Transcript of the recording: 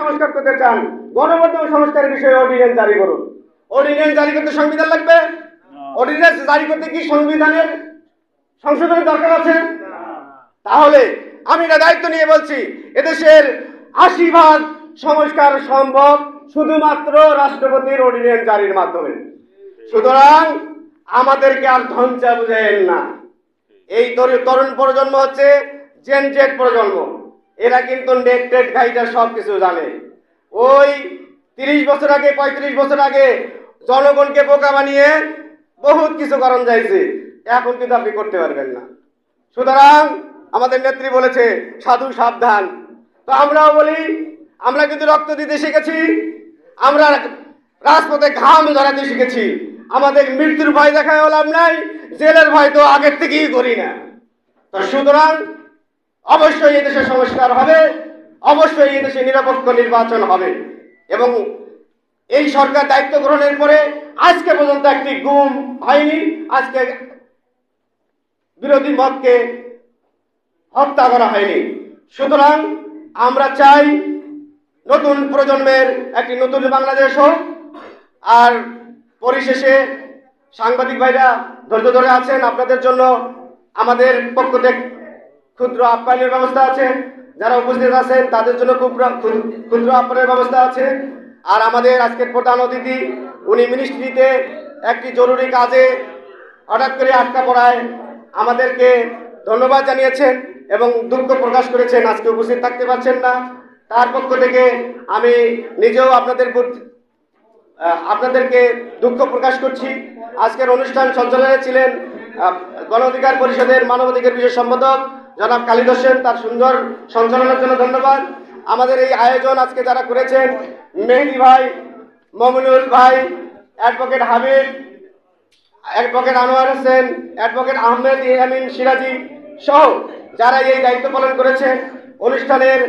সংস্কার করতে চান, গণমাধ্যম সংস্কারের বিষয়ে অর্ডিন্যান্স জারি করুন। অর্ডিন্যান্স জারি করতে সংবিধান লাগবে? অর্ডিন্যান্স জারি করতে কি সংবিধানের সংশোধনের দরকার আছে? তাহলে আমি এটা দায়িত্ব নিয়ে বলছি, এদেশের ৮০% সংস্কার সম্ভব শুধুমাত্র রাষ্ট্রপতির অর্ডিন্যান্স জারির মাধ্যমে। সুতরাং আমাদেরকে আর ধঞ্চা বুঝাইয়েন না। এই তরুণ প্রজন্ম হচ্ছে জেন জেড প্রজন্ম, এরা কিন্তু নেট টেট ঘাইটা সবকিছু জানে। ওই ৩০ বছর আগে ৩৫ বছর আগে জনগণকে বোকা বানিয়ে বহুত কিছু করণ যাইছে, এখন কিন্তু আপনি করতে পারবেন না। সুতরাং আমাদের নেত্রী বলেছে সাধু সাবধান, তো আমরাও বলি আমরা কিন্তু রক্ত দিতে শিখেছি, আমরা রাজপথে ঘাম ঝরাতে শিখেছি। আমাদের মৃত্যুর ভয় দেখায় লাভ নাই, জেলের ভয় তো আগের থেকেই করি না। তো সুতরাং অবশ্যই এদেশে সংস্কার হবে, অবশ্যই এদেশে নিরপেক্ষ নির্বাচন হবে, এবং এই সরকার দায়িত্ব গ্রহণের পরে আজকে পর্যন্ত একটি গুম হয়নি, আজকে বিরোধী মতকে হত্যা করা হয়নি। সুতরাং আমরা চাই নতুন প্রজন্মের একটি নতুন বাংলাদেশ হোক। আর পরিশেষে সাংবাদিক ভাইরা ধৈর্য ধরে আছেন, আপনাদের জন্য আমাদের পক্ষ থেকে ক্ষুদ্র আপ্যায়নের ব্যবস্থা আছে, যারা উপস্থিত আছেন তাদের জন্য ক্ষুদ্র আপ্যায়নের ব্যবস্থা আছে। আর আমাদের আজকের প্রধান অতিথি উনি মিনিস্ট্রিতে একটি জরুরি কাজে হঠাৎ করে আটকা পড়ায় আমাদেরকে ধন্যবাদ জানিয়েছেন এবং দুঃখ প্রকাশ করেছেন, আজকে উপস্থিত থাকতে পারছেন না। তার পক্ষ থেকে আমি নিজেও আপনাদেরকে দুঃখ প্রকাশ করছি। আজকের অনুষ্ঠান সঞ্চালনায় ছিলেন গণ অধিকার পরিষদের মানবাধিকার বিষয় সম্পাদক জনাব খালিদ হোসেন, তার সুন্দর সঞ্চালনার জন্য ধন্যবাদ। আমাদের এই আয়োজন আজকে যারা করেছেন, মেহেদি ভাই, মমিনুল ভাই, advocate Habib, advocate Anwar Hossain, advocate Ahmed Yamin Siraji সহ যারা এই দায়িত্ব পালন করেছেন অনুষ্ঠানের